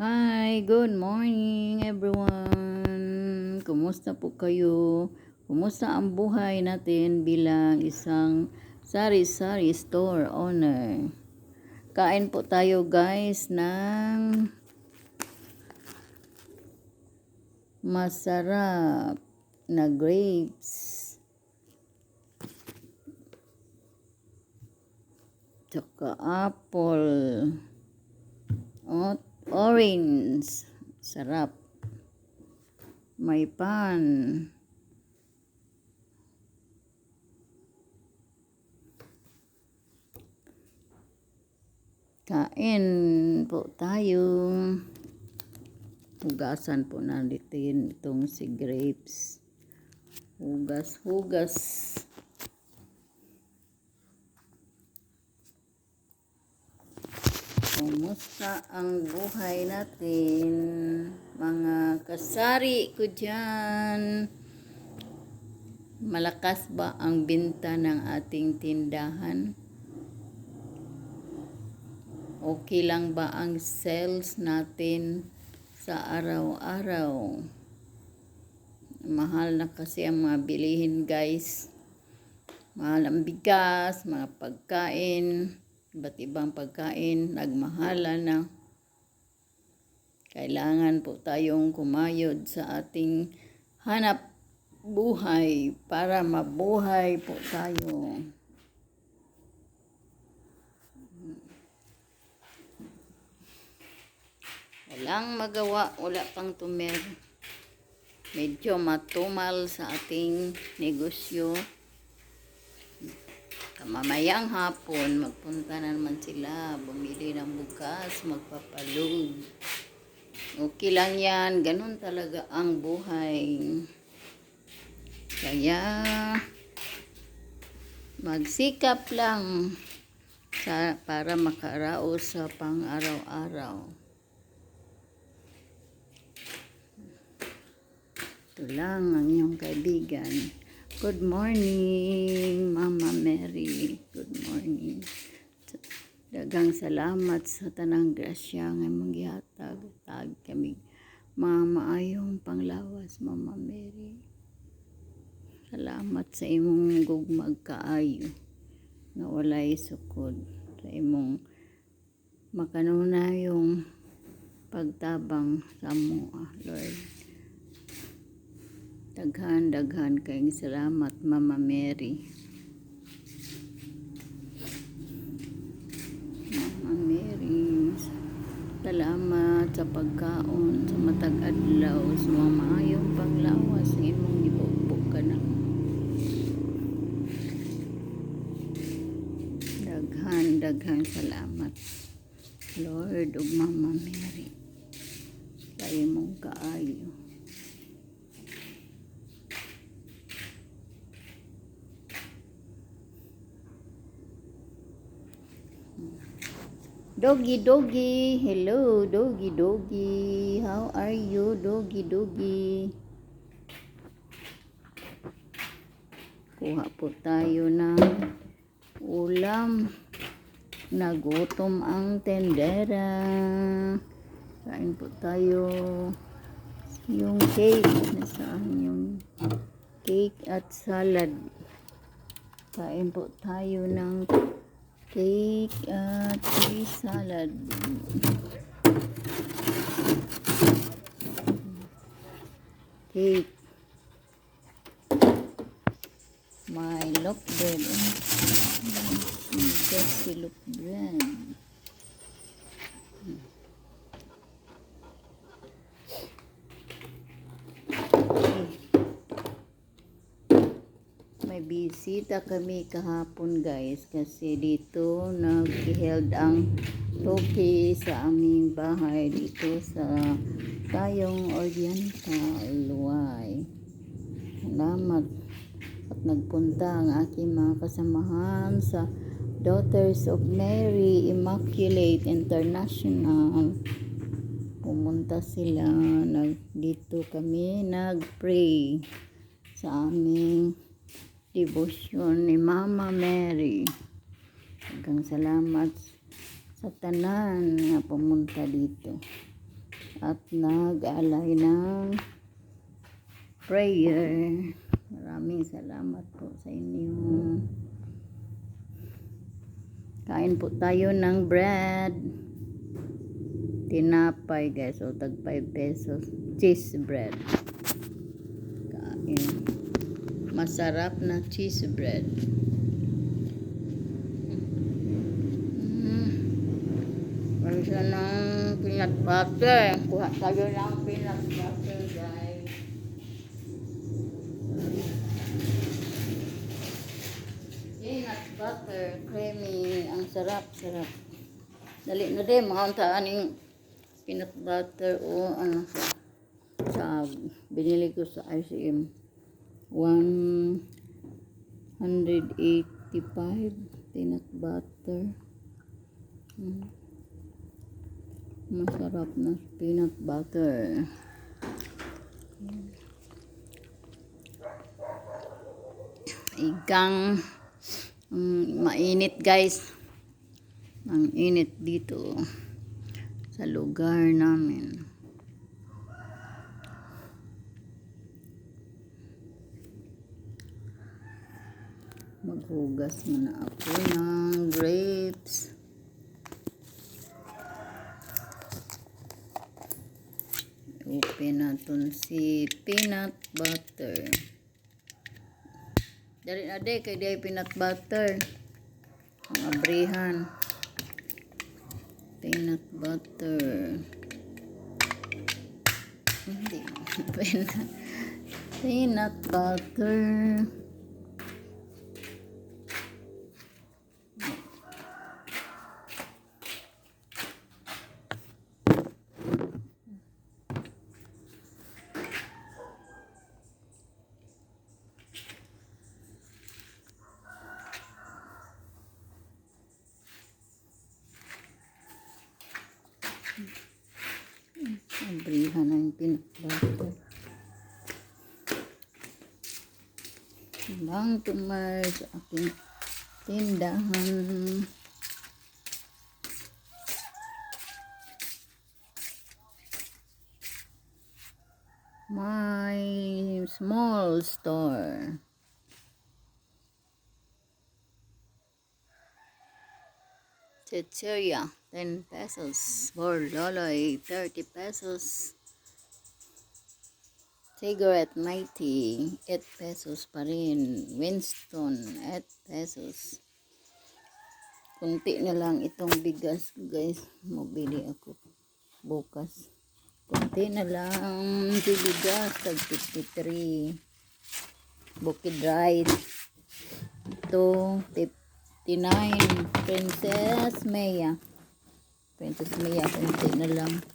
Hi, good morning everyone. Kumusta po kayo? Kumusta ang buhay natin bilang isang sari-sari store owner? Kain po tayo guys ng masarap na grapes. Tsaka apple. Orange. Sarap. May pan. Kain po tayo. Hugasan po natin itong si grapes. Hugas. Kumusta ang buhay natin, mga kasari ko dyan? Malakas ba ang binta ng ating tindahan? Okay lang ba ang sales natin sa araw-araw? Mahal na kasi ang mga bilihin guys. Mahal ang bigas, mga pagkain, iba't ibang pagkain, nagmahala na. Kailangan po tayong kumayod sa ating hanap buhay para mabuhay po tayo. Walang magawa, wala pang tumer. Medyo matumal sa ating negosyo. Mamayang hapon, magpunta na naman sila, bumili ng bukas, magpapalug. Okay lang yan, ganun talaga ang buhay. Kaya, magsikap lang para makaraos sa pang-araw-araw. Ito lang ang iyong kaibigan. Good morning, Mama Mary. Good morning. Daghang salamat sa tanang grasya nga mong gihatag. Tag kami mga maayong panglawas, Mama Mary. Salamat sa imong gugmag kaayo na walay sukod. Sa imong makanunayong pagtabang sa mua, Lord. Daghan kayong salamat, Mama Mary. Mama Mary, salamat sa pagkaon, sa matag adlaw, sa mga maayong panglawas sa imong gibukbuk ka na. Daghan salamat, Lord ug Mama Mary, sa imong kaayo. Doggy, hello, doggy, how are you, doggy? Kuha po tayo ng ulam. Nagutom ang tendera. Kain po tayo. Yung cake, nasaan yung cake at salad. Kain po tayo ng cake at salad. Cake. My loaf bread. Just loaf bread. May bisita kami kahapon guys kasi dito nag-held ang toke sa aming bahay dito sa Tayong Oriental Luay. Salamat at nagpunta ang aking mga kasamahan sa Daughters of Mary Immaculate International. Pumunta sila, dito kami nag-pray sa aming devotion ni Mama Mary. Hanggang salamat sa tanan nga pumunta dito. at nag-alay ng prayer. Maraming salamat po sa inyo. Kain po tayo ng bread. Tinapay guys, o tag 5 pesos. Cheese bread. Kain. Masarap na cheese bread. Meron siya ng peanut butter. Kuha tayo ng peanut butter guys. Peanut butter, creamy. Ang sarap. Dali na din, makauntaan yung peanut butter o ano sa binili ko sa ICM. 185 peanut butter. Masarap na peanut butter. Igang mainit guys. Ang init dito sa lugar namin. Maghugas muna ako ng grapes. Open natin si peanut butter. Dari na de kay di peanut butter. Ang abrihan. Peanut butter. Hindi. Peanut butter. Abrihan na yung peanut butter. Lang tumay sa aking tindahan. My small store. Chicheria, 10 pesos. Bordoloy, 30 pesos. Cigarette, 90, 8 pesos pa rin. Winston, 8 pesos. Kunti na lang itong bigas ko guys. Mabili ako bukas. Kunti na lang si bigas. Tag 53. Bukid rice. Ito, 59. Princess Maya. Kunti na lang.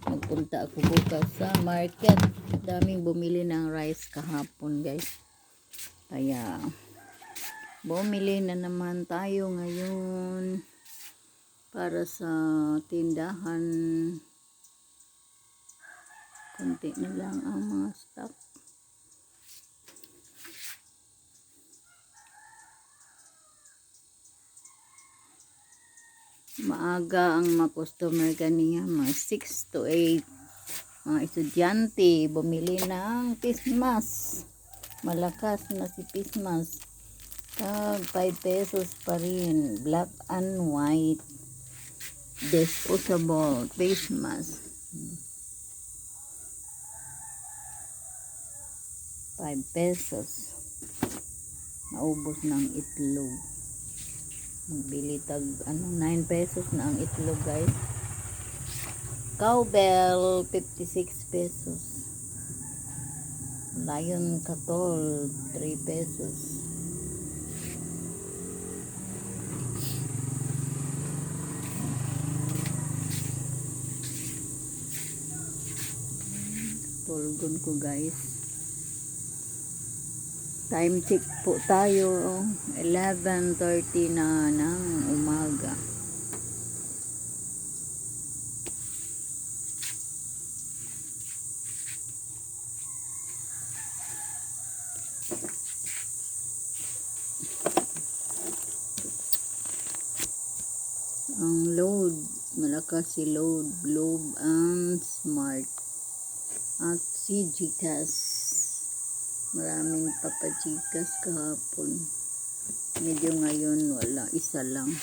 Magpunta ako bukas sa market. Daming bumili ng rice kahapon guys. Kaya bumili na naman tayo ngayon para sa tindahan. Kunti na lang ang mga stock. Maaga ang mga customer kaniya, mga 6 to 8. Mga estudyante, bumili ng Christmas. Malakas na si Christmas. Tag 5 pesos pa rin. Black and white. Disposable face mask. 5 pesos. Naubos ng itlog. Magbili tag 9 pesos na ang itlog guys. Cowbell 56 pesos. Lion Catol 3 pesos. Tulgon ko guys. Time check po tayo. 11:30 na ng umaga. Ang load, naka-load, Globe and Smart. At si Gcash. Maraming papachikas kahapon. Medyo ngayon wala, isa lang.